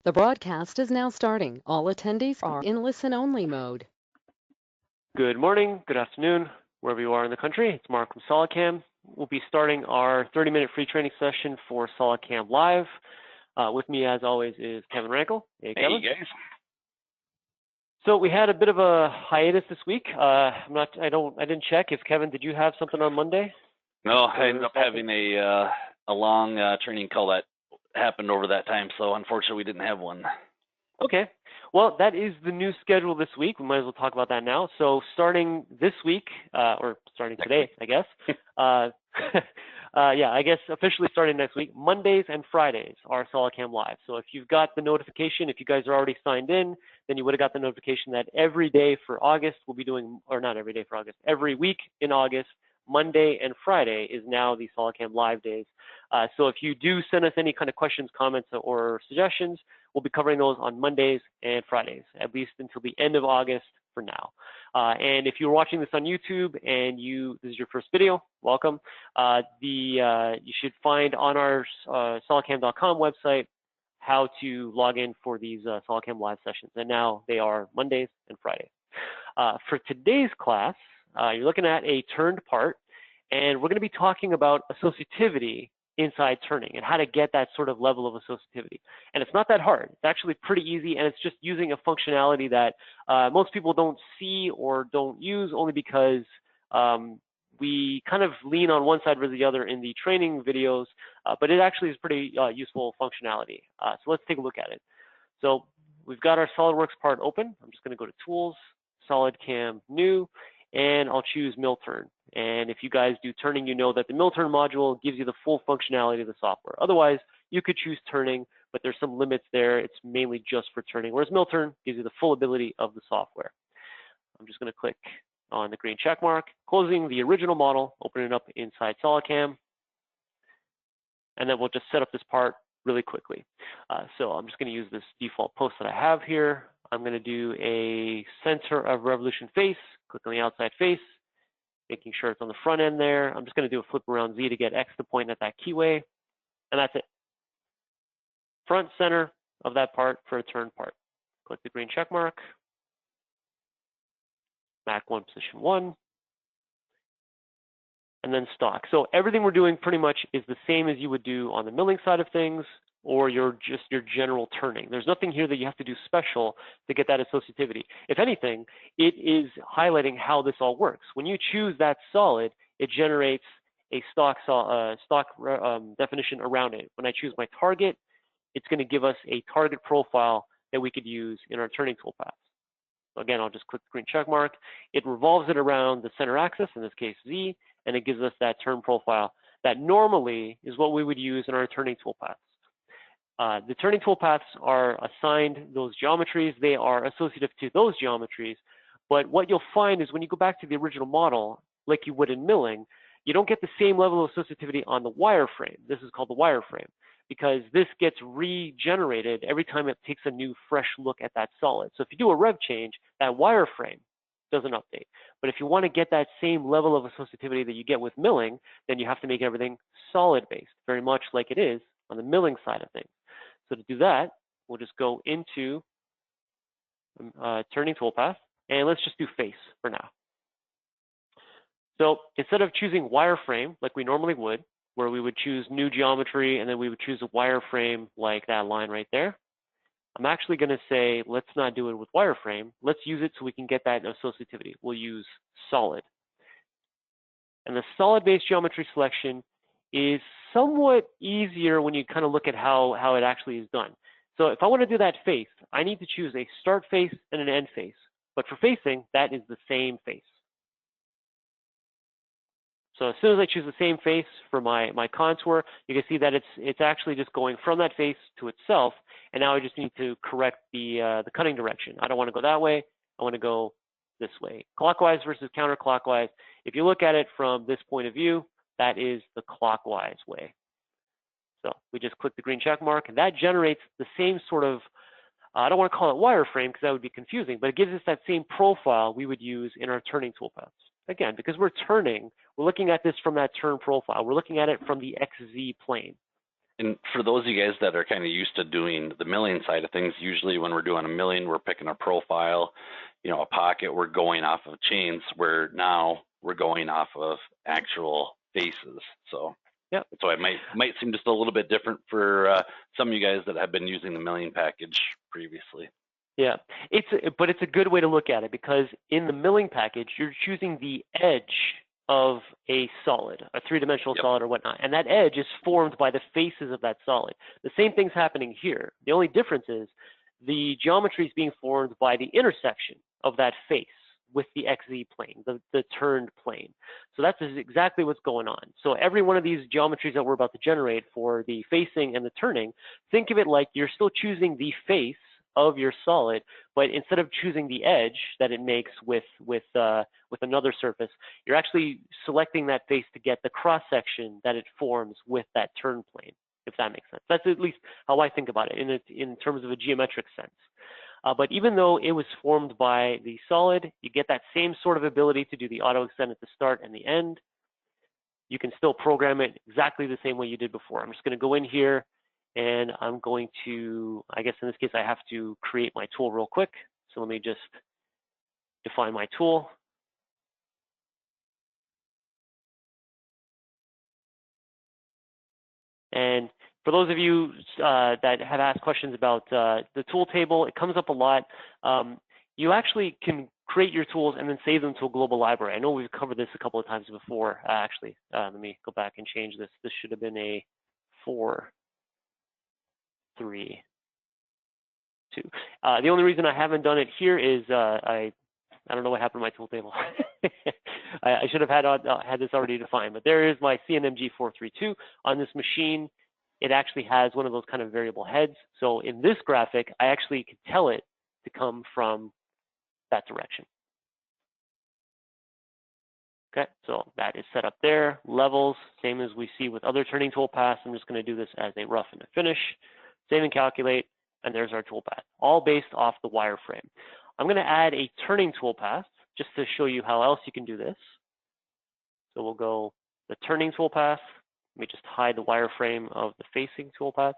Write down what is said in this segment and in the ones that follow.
The broadcast is now starting. All attendees are in listen-only mode. Good morning, good afternoon, wherever you are in the country. It's Mark from SolidCAM. We'll be starting our 30-minute free training session for SolidCAM Live. With me, as always, is Kevin Rankle. Hey, Kevin. Hey, guys. So we had a bit of a hiatus this week. I didn't check if Kevin, did you have something on Monday? No, I ended up having a long training call that happened over that time, so unfortunately we didn't have one. Okay. Well, that is the new schedule this week. We might as well talk about that now. So starting this week, or starting today, I guess. I guess officially starting next week, Mondays and Fridays are SolidCAM Live. So if you've got the notification, if you guys are already signed in, then you would have got the notification that every day for August we'll be doing, or not every day for August, every week in August, Monday and Friday is now the SolidCAM Live days. So if you do send us any kind of questions, comments, or suggestions, we'll be covering those on Mondays and Fridays, at least until the end of August for now. And if you're watching this on YouTube and this is your first video, welcome. You should find on our solidcam.com website how to log in for these SolidCAM Live sessions. And now they are Mondays and Fridays. For today's class, you're looking at a turned part, and we're going to be talking about associativity inside turning and how to get that sort of level of associativity. And it's not that hard. It's actually pretty easy, and it's just using a functionality that most people don't see or don't use, only because we kind of lean on one side or the other in the training videos, but it actually is pretty useful functionality. So let's take a look at it. So we've got our SolidWorks part open. I'm just going to go to Tools, SolidCAM New, and I'll choose mill turn. And if you guys do turning, you know that the mill turn module gives you the full functionality of the software. Otherwise, you could choose turning, but there's some limits there. It's mainly just for turning, whereas mill turn gives you the full ability of the software. I'm just going to click on the green check mark, closing the original model, open it up inside SolidCAM, and then we'll just set up this part really quickly. So I'm just going to use this default post that I have here. I'm going to do a center of revolution face, click on the outside face, making sure it's on the front end there. I'm just going to do a flip around Z to get X to point at that keyway, and that's it. Front center of that part for a turn part. Click the green check mark, Mac 1 position 1, and then stock. So everything we're doing pretty much is the same as you would do on the milling side of things, or your general turning. There's nothing here that you have to do special to get that associativity. If anything, it is highlighting how this all works. When you choose that solid, it generates a stock definition around it. When I choose my target, it's going to give us a target profile that we could use in our turning toolpaths. So again, I'll just click the green check mark. It revolves it around the center axis, in this case Z, and it gives us that turn profile that normally is what we would use in our turning toolpaths. The turning toolpaths are assigned those geometries. They are associative to those geometries. But what you'll find is when you go back to the original model, like you would in milling, you don't get the same level of associativity on the wireframe. This is called the wireframe, because this gets regenerated every time it takes a new fresh look at that solid. So if you do a rev change, that wireframe doesn't update. But if you want to get that same level of associativity that you get with milling, then you have to make everything solid-based, very much like it is on the milling side of things. So to do that, we'll just go into turning toolpath, and let's just do face for now. So instead of choosing wireframe like we normally would, where we would choose new geometry and then we would choose a wireframe like that line right there, I'm actually going to say, let's not do it with wireframe. Let's use it so we can get that associativity. We'll use solid. And the solid-based geometry selection is somewhat easier when you kind of look at how it actually is done. So if I want to do that face, I need to choose a start face and an end face. But for facing, that is the same face. So as soon as I choose the same face for my contour, you can see that it's actually just going from that face to itself. And now I just need to correct the cutting direction. I don't want to go that way. I want to go this way. Clockwise versus counterclockwise. If you look at it from this point of view, that is the clockwise way. So we just click the green check mark, and that generates the same sort of, I don't want to call it wireframe because that would be confusing, but it gives us that same profile we would use in our turning toolpaths. Again, because we're turning, we're looking at this from that turn profile. We're looking at it from the XZ plane. And for those of you guys that are kind of used to doing the milling side of things, usually when we're doing a milling, we're picking a profile, you know, a pocket, we're going off of chains, where now we're going off of actual faces. So yeah, so it might seem just a little bit different for some of you guys that have been using the milling package previously. Yeah, but it's a good way to look at it, because in the milling package, you're choosing the edge of a solid, a three-dimensional solid or whatnot, and that edge is formed by the faces of that solid. The same thing's happening here. The only difference is the geometry is being formed by the intersection of that face with the XZ plane, the turned plane. So that's exactly what's going on. So every one of these geometries that we're about to generate for the facing and the turning, think of it like you're still choosing the face of your solid, but instead of choosing the edge that it makes with another surface, you're actually selecting that face to get the cross section that it forms with that turn plane, if that makes sense. That's at least how I think about it in terms of a geometric sense. But even though it was formed by the solid, you get that same sort of ability to do the auto extend at the start and the end. You can still program it exactly the same way you did before. I'm just going to go in here, and I'm going to, I guess in this case, I have to create my tool real quick. So let me just define my tool. And for those of you that have asked questions about the tool table, it comes up a lot. You actually can create your tools and then save them to a global library. I know we've covered this a couple of times before, actually. Let me go back and change this. This should have been a 4, 3, 2. The only reason I haven't done it here is I don't know what happened to my tool table. I should have had this already defined, but there is my CNMG 432 on this machine. It actually has one of those kind of variable heads. So in this graphic, I actually could tell it to come from that direction. Okay, so that is set up there. Levels, same as we see with other turning tool paths. I'm just going to do this as a rough and a finish. Save and calculate, and there's our tool path, all based off the wireframe. I'm going to add a turning tool path just to show you how else you can do this. So we'll go the turning tool path. Let me just hide the wireframe of the facing tool path,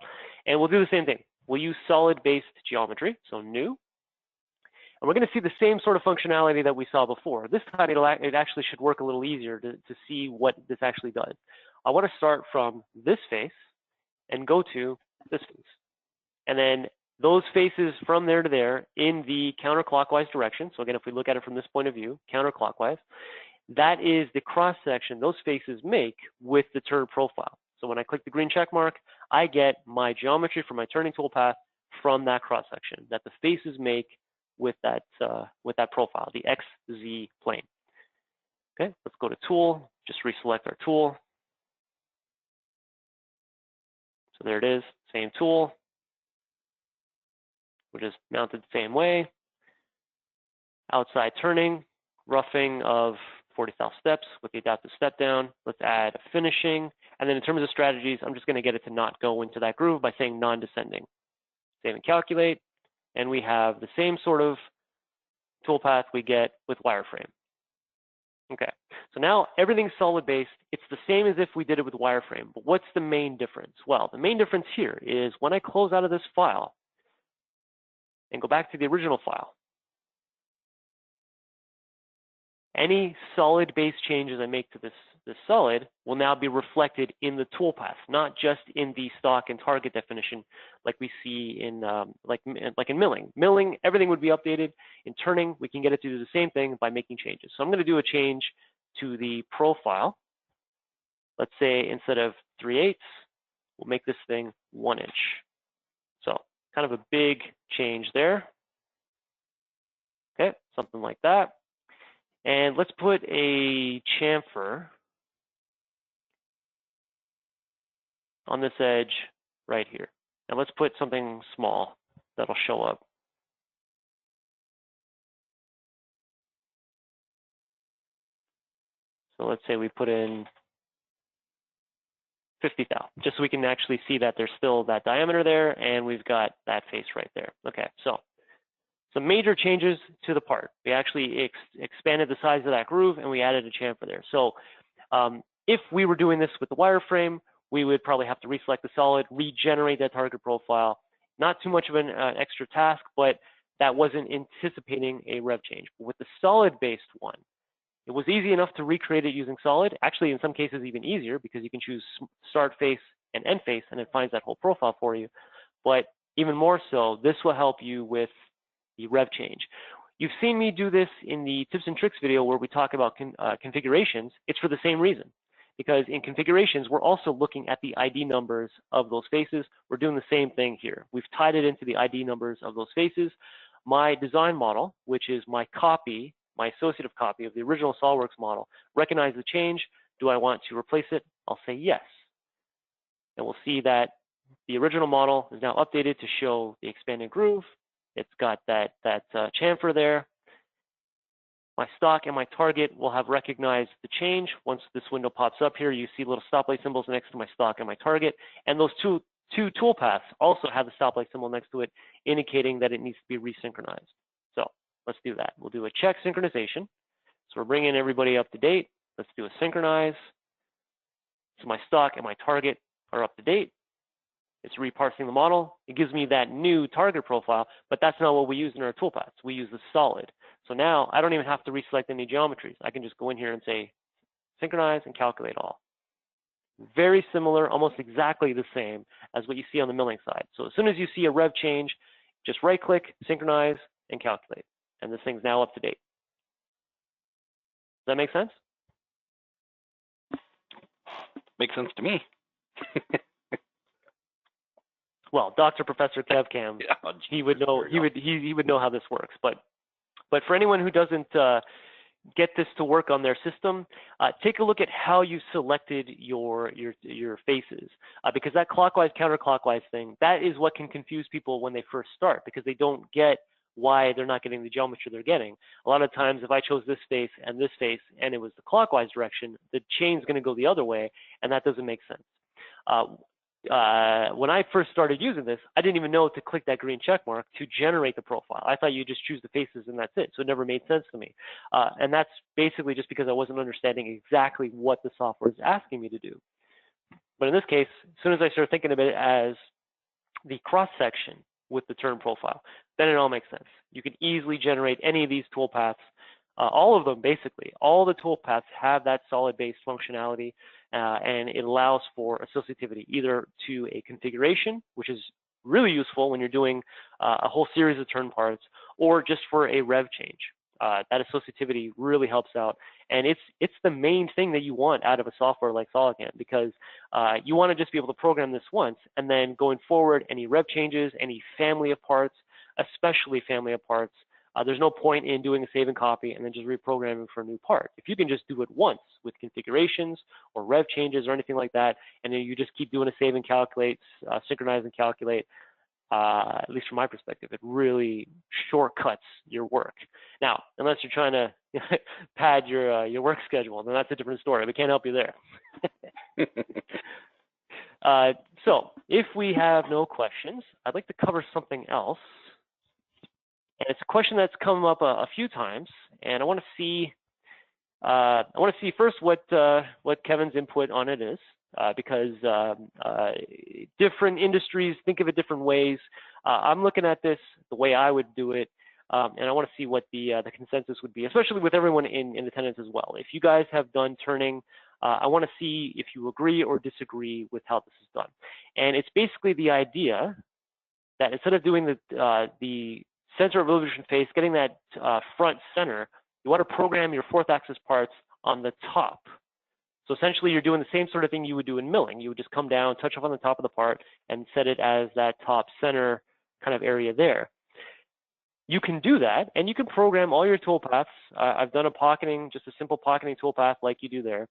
and we'll do the same thing. We'll use solid-based geometry, so new. And we're going to see the same sort of functionality that we saw before. This time, it actually should work a little easier to see what this actually does. I want to start from this face and go to this face. And then those faces from there to there in the counterclockwise direction. So again, if we look at it from this point of view, counterclockwise, that is the cross section those faces make with the turn profile. So when I click the green check mark, I get my geometry for my turning tool path from that cross section that the faces make with that profile, the XZ plane. Okay, let's go to tool, just reselect our tool. So there it is, same tool. We're just mounted the same way. Outside turning, roughing of 40,000 steps with the adaptive step down. Let's add finishing. And then in terms of strategies, I'm just going to get it to not go into that groove by saying non-descending. Save and calculate. And we have the same sort of toolpath we get with wireframe. Okay, so now everything's solid-based. It's the same as if we did it with wireframe, but what's the main difference? Well, the main difference here is when I close out of this file and go back to the original file, any solid-based changes I make to this solid will now be reflected in the toolpath, not just in the stock and target definition like we see in like in milling. Milling, everything would be updated. In turning, we can get it to do the same thing by making changes. So I'm going to do a change to the profile. Let's say instead of 3/8, we'll make this thing 1 inch. So kind of a big change there. Okay, something like that. And let's put a chamfer on this edge right here. Now let's put something small that'll show up. So let's say we put in 50 thou, just so we can actually see that there's still that diameter there, and we've got that face right there. Okay, so some major changes to the part. We actually expanded the size of that groove, and we added a chamfer there. So if we were doing this with the wireframe, we would probably have to reselect the solid, regenerate that target profile. Not too much of an extra task, but that wasn't anticipating a rev change. But with the solid-based one, it was easy enough to recreate it using solid. Actually, in some cases, even easier because you can choose start face and end face, and it finds that whole profile for you. But even more so, this will help you with the rev change. You've seen me do this in the tips and tricks video where we talk about configurations. It's for the same reason, because in configurations, we're also looking at the ID numbers of those faces. We're doing the same thing here. We've tied it into the ID numbers of those faces. My design model, which is my copy, my associative copy of the original SOLIDWORKS model, recognize the change. Do I want to replace it? I'll say yes. And we'll see that the original model is now updated to show the expanded groove. It's got that chamfer there. My stock and my target will have recognized the change. Once this window pops up here, you see little stoplight symbols next to my stock and my target. And those two toolpaths also have the stoplight symbol next to it, indicating that it needs to be resynchronized. So let's do that. We'll do a check synchronization. So we're bringing everybody up to date. Let's do a synchronize. So my stock and my target are up to date. It's reparsing the model. It gives me that new target profile, but that's not what we use in our toolpaths. We use the solid. So now I don't even have to reselect any geometries. I can just go in here and say synchronize and calculate all. Very similar, almost exactly the same as what you see on the milling side. So as soon as you see a rev change, just right click, synchronize, and calculate. And this thing's now up to date. Does that make sense? Makes sense to me. Well, Dr. Professor KevCam, Yeah, he would know. He would know how this works. But for anyone who doesn't get this to work on their system, take a look at how you selected your faces, because that clockwise counterclockwise thing, that is what can confuse people when they first start, because they don't get why they're not getting the geometry they're getting. A lot of times, if I chose this face and it was the clockwise direction, the chain's going to go the other way, and that doesn't make sense. When I first started using this, I didn't even know to click that green check mark to generate the profile. I thought you just choose the faces and that's it. So it never made sense to me. And that's basically just because I wasn't understanding exactly what the software is asking me to do. But in this case, as soon as I started thinking of it as the cross section with the turn profile, then it all makes sense. You can easily generate any of these toolpaths. All of them, basically, all the toolpaths have that solid-based functionality, and it allows for associativity, either to a configuration, which is really useful when you're doing a whole series of turn parts, or just for a rev change. That associativity really helps out, and it's the main thing that you want out of a software like SolidCAM, because you want to just be able to program this once, and then going forward, any rev changes, any family of parts, especially family of parts, there's no point in doing a save and copy and then just reprogramming for a new part. If you can just do it once with configurations or rev changes or anything like that, and then you just keep doing a save and calculate, synchronize and calculate, at least from my perspective, it really shortcuts your work. Now, unless you're trying to pad your work schedule, then that's a different story. We can't help you there. So if we have no questions, I'd like to cover something else. And it's a question that's come up a few times, and I want to see first what Kevin's input on it is, because different industries think of it different ways. I'm looking at this the way I would do it, and I want to see what the consensus would be, especially with everyone in attendance as well. If you guys have done turning, I want to see if you agree or disagree with how this is done. And it's basically the idea that instead of doing the center of illusion face, getting that front center, you want to program your fourth axis parts on the top. So essentially, you're doing the same sort of thing you would do in milling. You would just come down, touch off on the top of the part, and set it as that top center kind of area there. You can do that, and you can program all your toolpaths. I've done just a simple pocketing toolpath like you do there.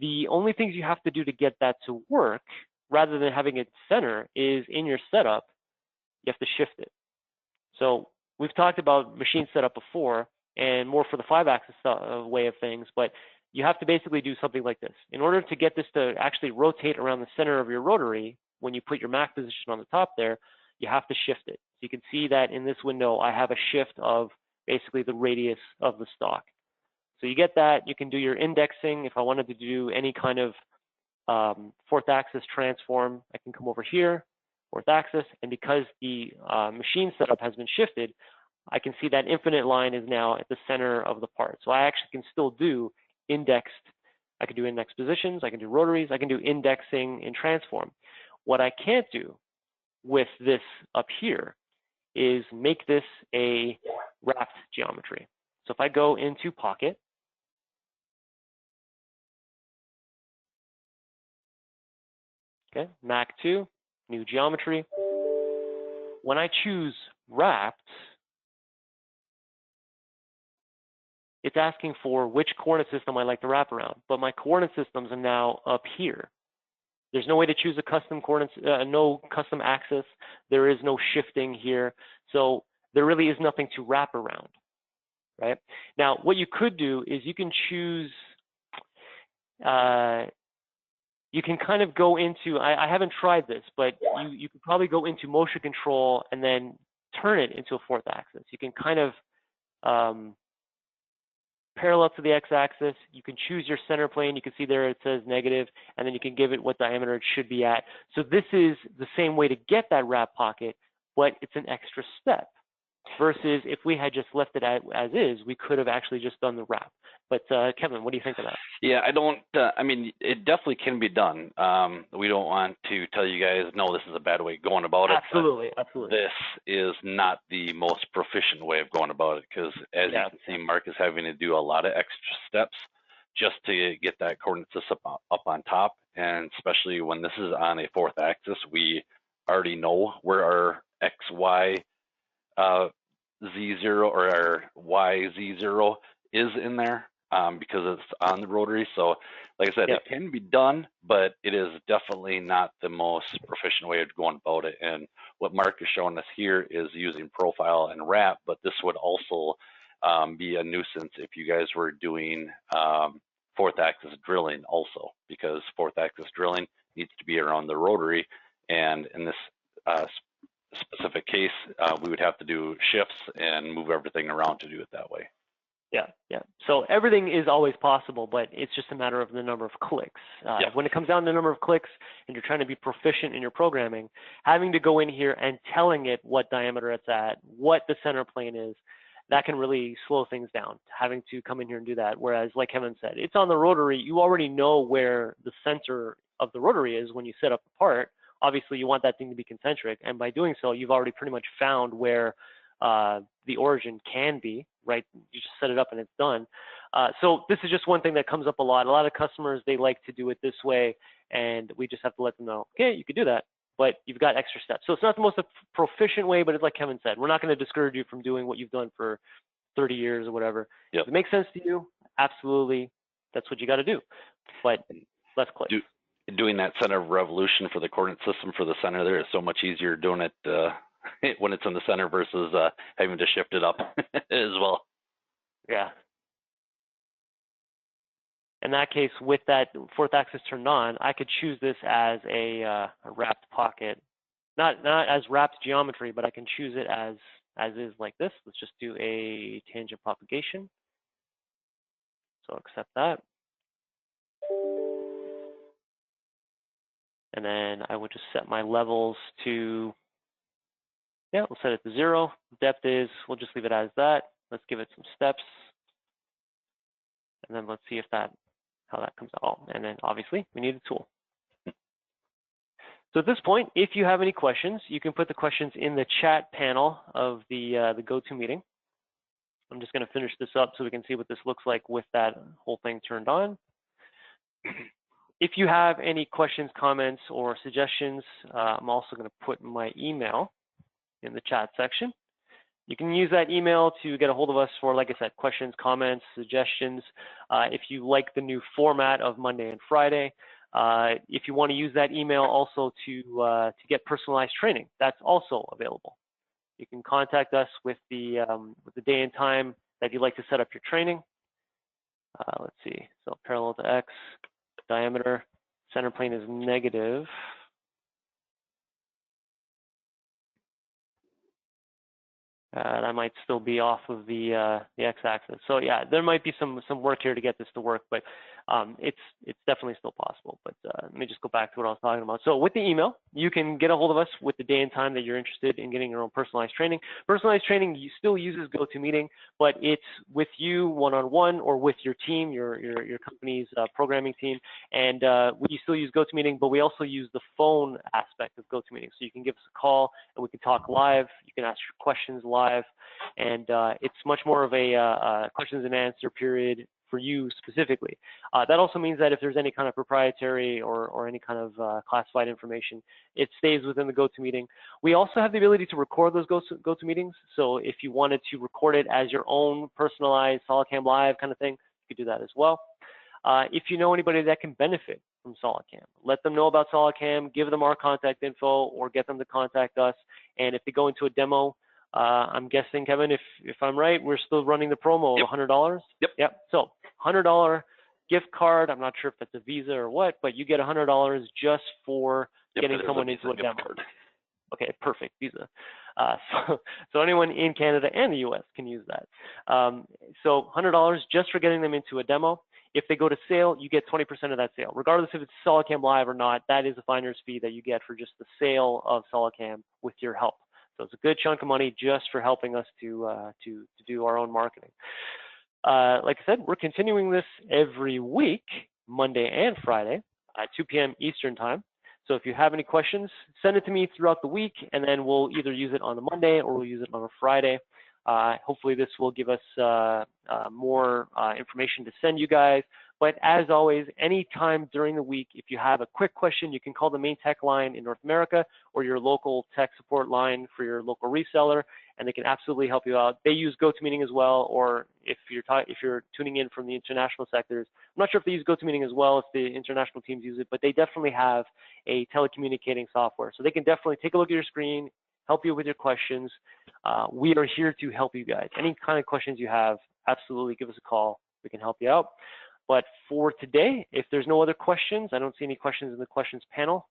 The only things you have to do to get that to work, rather than having it center, is in your setup, you have to shift it. So we've talked about machine setup before, and more for the 5-axis way of things, but you have to basically do something like this. In order to get this to actually rotate around the center of your rotary, when you put your Mac position on the top there, you have to shift it. So you can see that in this window, I have a shift of basically the radius of the stock. So you get that. You can do your indexing. If I wanted to do any kind of fourth axis transform, I can come over here, fourth axis, and because the machine setup has been shifted, I can see that infinite line is now at the center of the part. So I actually can still do indexed, I can do index positions, I can do rotaries, I can do indexing in transform. What I can't do with this up here is make this a wrapped geometry. So if I go into Pocket, okay, Mac 2, new geometry. When I choose wrapped, it's asking for which coordinate system I like to wrap around, but my coordinate systems are now up here. There's no way to choose a custom coordinates, no custom axis. There is no shifting here. So there really is nothing to wrap around, right? Now, what you could do is you can choose, you can kind of go into, I haven't tried this, but you could probably go into motion control and then turn it into a fourth axis. You can kind of parallel to the x-axis. You can choose your center plane. You can see there it says negative, and then you can give it what diameter it should be at. So this is the same way to get that wrap pocket, but it's an extra step. Versus if we had just left it as is, we could have actually just done the wrap. But Kevin, what do you think of that? Yeah, I don't, I mean, it definitely can be done. We don't want to tell you guys, no, this is a bad way of going about it. Absolutely, absolutely. This is not the most proficient way of going about it because as you can see, Mark is having to do a lot of extra steps just to get that coordinate system up on top. And especially when this is on a fourth axis, we already know where our X, Y, Z0 or our YZ0 is in there because it's on the rotary. So like I said, it can be done, but it is definitely not the most proficient way of going about it. And what Mark is showing us here is using profile and wrap, but this would also be a nuisance if you guys were doing fourth axis drilling also, because fourth axis drilling needs to be around the rotary. And in this specific case, we would have to do shifts and move everything around to do it that way. Yeah. So everything is always possible, but it's just a matter of the number of clicks. When it comes down to the number of clicks and you're trying to be proficient in your programming, having to go in here and telling it what diameter it's at, what the center plane is, that can really slow things down, having to come in here and do that. Whereas, like Kevin said, it's on the rotary. You already know where the center of the rotary is when you set up the part. Obviously, you want that thing to be concentric, and by doing so, you've already pretty much found where the origin can be, right? You just set it up and it's done. So this is just one thing that comes up a lot. A lot of customers, they like to do it this way, and we just have to let them know, okay, you could do that, but you've got extra steps. So it's not the most proficient way, but it's like Kevin said, we're not going to discourage you from doing what you've done for 30 years or whatever. If it makes sense to you, absolutely, that's what you got to do, but less clicks. Doing that center of revolution for the coordinate system for the center there is so much easier doing it when it's in the center versus having to shift it up as well. Yeah. In that case, with that fourth axis turned on, I could choose this as a wrapped pocket, not as wrapped geometry, but I can choose it as is like this. Let's just do a tangent propagation. So accept that. And then I would just set my levels to, we'll set it to 0. Depth is, we'll just leave it as that. Let's give it some steps. And then let's see if how that comes out. And then obviously we need a tool. So at this point, if you have any questions, you can put the questions in the chat panel of the GoToMeeting. I'm just going to finish this up so we can see what this looks like with that whole thing turned on. If you have any questions, comments, or suggestions, I'm also going to put my email in the chat section. You can use that email to get a hold of us for, like I said, questions, comments, suggestions. If you like the new format of Monday and Friday, if you want to use that email also to get personalized training, that's also available. You can contact us with the day and time that you'd like to set up your training. Let's see, so parallel to X, diameter, center plane is negative. That might still be off of the x-axis. So yeah, there might be some work here to get this to work, but it's definitely still possible. But let me just go back to what I was talking about. So with the email, you can get a hold of us with the day and time that you're interested in getting your own personalized training. Personalized training still uses GoToMeeting, but it's with you one-on-one or with your team, your company's programming team. And we still use GoToMeeting, but we also use the phone aspect of GoToMeeting. So you can give us a call and we can talk live. You can ask your questions live, and it's much more of a questions and answer period for you specifically. That also means that if there's any kind of proprietary or any kind of classified information, it stays within the GoToMeeting. We also have the ability to record those GoToMeetings. So if you wanted to record it as your own personalized SolidCAM Live kind of thing, you could do that as well. If you know anybody that can benefit from SolidCAM, let them know about SolidCAM, give them our contact info, or get them to contact us. And if they go into a demo, I'm guessing, Kevin, if I'm right, we're still running the promo of $100. Yep. So $100 gift card. I'm not sure if that's a Visa or what, but you get $100 just for getting someone into a demo. Card. Okay, perfect, Visa. So anyone in Canada and the US can use that. So $100 just for getting them into a demo. If they go to sale, you get 20% of that sale. Regardless if it's SolidCAM Live or not, that is a finder's fee that you get for just the sale of SolidCAM with your help. So it's a good chunk of money just for helping us to do our own marketing. Like I said, we're continuing this every week, Monday and Friday at 2 p.m. Eastern time. So if you have any questions, send it to me throughout the week, and then we'll either use it on the Monday or we'll use it on a Friday. Hopefully this will give us more information to send you guys. But as always, anytime during the week, if you have a quick question, you can call the main tech line in North America or your local tech support line for your local reseller, and they can absolutely help you out. They use GoToMeeting as well, or if you're tuning in from the international sectors, I'm not sure if they use GoToMeeting as well, if the international teams use it, but they definitely have a telecommunicating software. So they can definitely take a look at your screen, help you with your questions. We are here to help you guys. Any kind of questions you have, absolutely give us a call. We can help you out. But for today, if there's no other questions, I don't see any questions in the questions panel.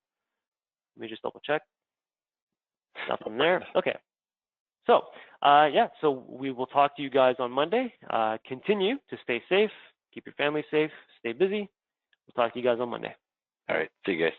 Let me just double check. Nothing there. Okay. So, yeah, so we will talk to you guys on Monday. Continue to stay safe, keep your family safe, stay busy. We'll talk to you guys on Monday. All right. See you guys.